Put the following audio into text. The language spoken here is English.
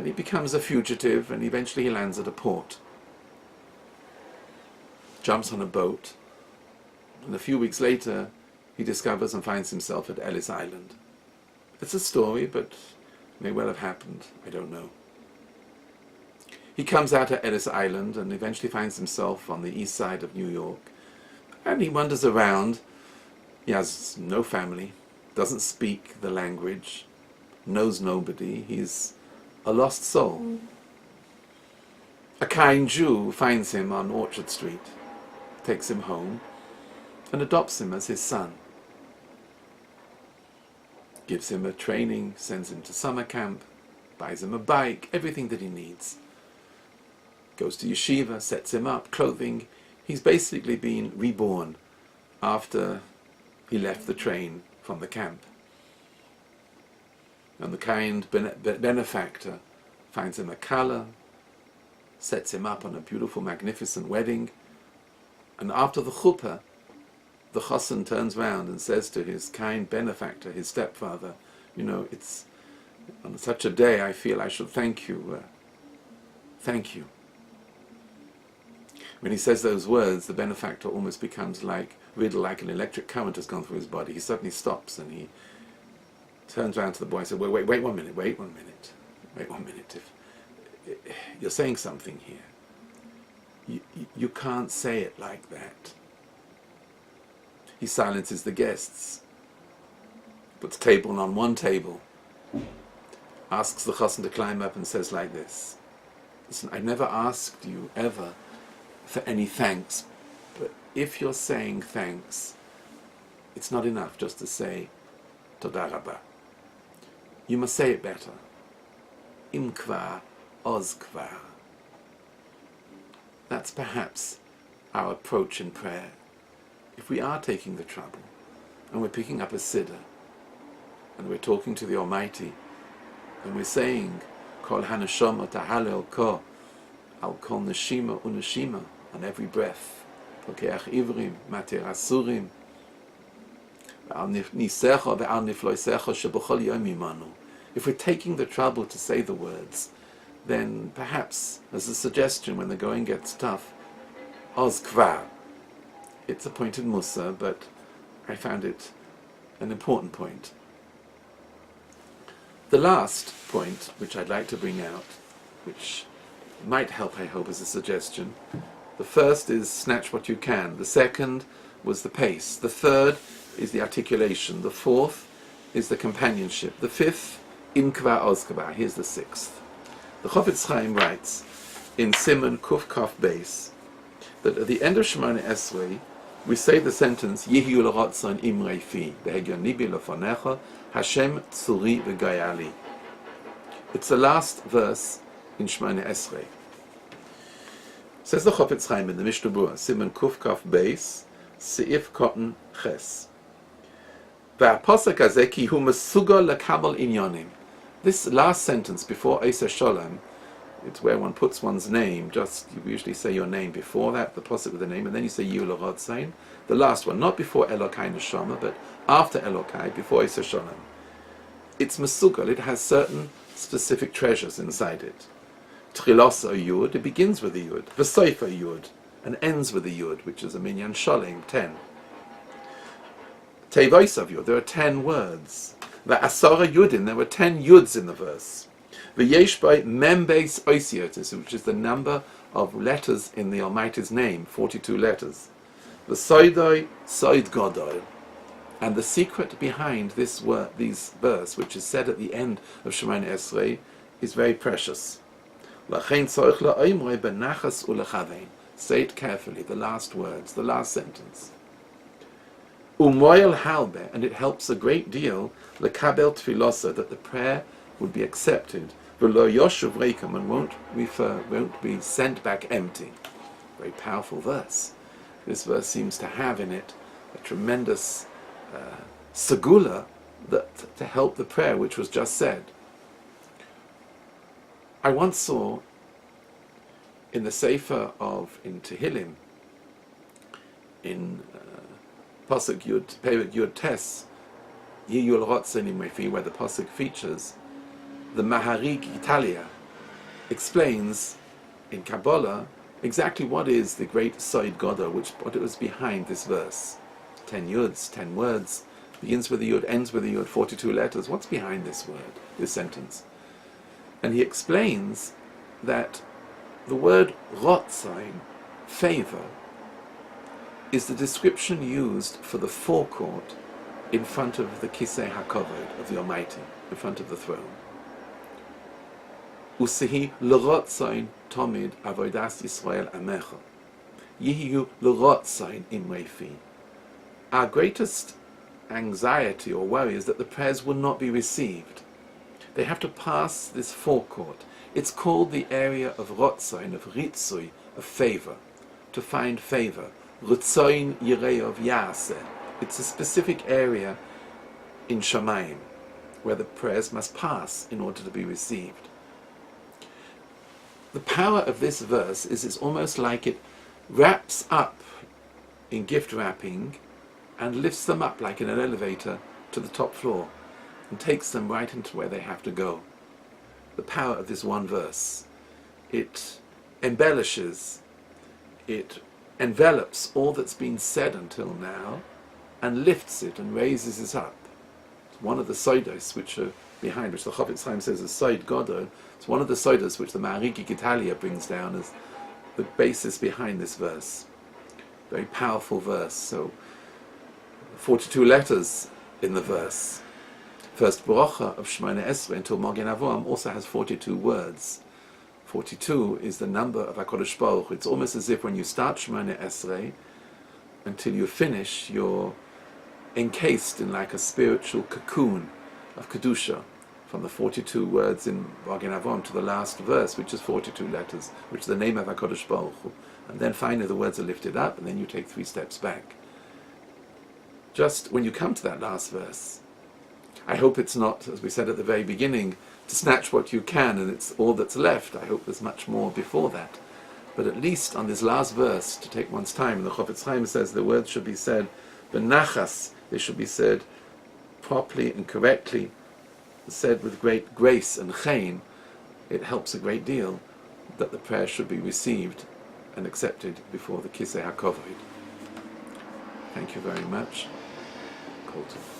he becomes a fugitive, and eventually he lands at a port. Jumps on a boat, and a few weeks later he discovers and finds himself at Ellis Island. It's a story, but may well have happened, I don't know. He comes out at Ellis Island and eventually finds himself on the east side of New York, and he wanders around. He has no family, doesn't speak the language, knows nobody. He's a lost soul. A kind Jew finds him on Orchard Street, takes him home, and adopts him as his son. Gives him a training, sends him to summer camp, buys him a bike, everything that he needs. Goes to yeshiva, sets him up, clothing. He's basically been reborn after he left the train from the camp. And the kind benefactor finds him a kala, sets him up on a beautiful, magnificent wedding, and after the chuppah, the chassan turns round and says to his kind benefactor, his stepfather, you know, it's on such a day I feel I should thank you. Thank you. When he says those words, the benefactor almost becomes like an electric current has gone through his body. He suddenly stops and he turns around to the boy and says, wait 1 minute, wait 1 minute. If you're saying something here. You can't say it like that. He silences the guests, puts table on one table, asks the chassan to climb up and says like this, listen, I never asked you ever for any thanks, but if you're saying thanks, it's not enough just to say Toda Rabba. You must say it better. Im kvar, oz kvar. That's perhaps our approach in prayer. If we are taking the trouble, and we're picking up a siddur, and we're talking to the Almighty, and we're saying Kol haneshama tahalel ko, al kol neshima uneshima, on every breath, Pokeach ivrim, mater asurim, ve'al nisecha ve'al nifloisecha sheb'chol yom imanu. If we're taking the trouble to say the words, then perhaps, as a suggestion when the going gets tough, oz kvar. It's a pointed musa, but I found it an important point. The last point, which I'd like to bring out, which might help, I hope, as a suggestion. The first is snatch what you can. The second was the pace. The third is the articulation. The fourth is the companionship. The fifth, im kvar oz kvar. Here's the sixth. The Chofetz Chaim writes in Siman Kuf Kaf Beis that at the end of Shemona Esrei, we say the sentence Yehiyu l'rotzon imrei fi v'hegyonibi lefonecha Hashem tzuri v'gayali. It's the last verse in Shemona Esrei. Says the Chofetz Chaim in the Mishnah Berurah, Siman Kuf Kaf Beis, Seif Cotton Ches. V'apasek hazeh ki hu mesugol lekabel inyonim. This last sentence before Eisa Shalom, it's where one puts one's name. Just you usually say your name before that, the pasuk with the name, and then you say Yehiyu l'rotzon. The last one, not before Elokai Neshama, but after Elokai, before Eisa Shalom. It's mesugol. It has certain specific treasures inside it. Tchilos a yud, it begins with a yud. V'soif a yud, and ends with a yud, which is a minyan shalem, 10. Tevois of yud, there are 10 words. V'asara yudin, there were 10 yuds in the verse. V'yesh by membeis oisiotis, which is the number of letters in the Almighty's name, 42 letters. V'soidoi soid godol. And the secret behind this verse, which is said at the end of Shemona Esrei, is very precious. Say it carefully, the last words, the last sentence. Umoyel halbe, and it helps a great deal, lekabel tfilosa, that the prayer would be accepted, v'lo yoshuv reikam, and won't be sent back empty. Very powerful verse. This verse seems to have in it a tremendous segula to help the prayer which was just said. I once saw in the Sefer in Tehillim, in Pasuk Yud, Perek Yud Tes, Yehiyu l'rotzon imrei fi, where the Pasuk features, the Maharik Italia explains in Kabbalah exactly what is the great Sod Gadol, what it was behind this verse. 10 yuds, 10 words, begins with a yud, ends with a yud, 42 letters. What's behind this word, this sentence? And he explains that the word rotzain, favor, is the description used for the forecourt in front of the Kisei HaKavod of the Almighty, in front of the throne. Usehi l'rotzain tomid avodas Yisrael amecha. Yihiyu l'rotzain imrei fi. Our greatest anxiety or worry is that the prayers will not be received. They have to pass this forecourt. It's called the area of rotzain, of ritzui, of favor, to find favor. Rutzoin yirei of yaseh. It's a specific area in Shamayim where the prayers must pass in order to be received. The power of this verse is it's almost like it wraps up in gift wrapping and lifts them up like in an elevator to the top floor and takes them right into where they have to go. The power of this one verse. It embellishes, it envelops all that's been said until now and lifts it and raises it up. It's one of the sodos which are behind, which the Chofetz Chaim says is Sod Gadol. It's one of the sodos which the Ma'ariki Gitalia brings down as the basis behind this verse. Very powerful verse. So 42 letters in the verse. First bracha of Shemona Esrei until Magen Avraham also has 42 words. 42 is the number of HaKadosh Baruch Hu. It's almost as if when you start Shemona Esrei, until you finish, you're encased in like a spiritual cocoon of Kedusha, from the 42 words in Magen Avraham to the last verse, which is 42 letters, which is the name of HaKadosh Baruch Hu. And then finally the words are lifted up, and then you take 3 steps back. Just when you come to that last verse, I hope it's not, as we said at the very beginning, to snatch what you can and it's all that's left. I hope there's much more before that. But at least on this last verse, to take one's time, the Chofetz Chaim says the words should be said benachas, they should be said properly and correctly, said with great grace and chen. It helps a great deal that the prayer should be received and accepted before the Kisei HaKavod. Thank you very much. Kol tov.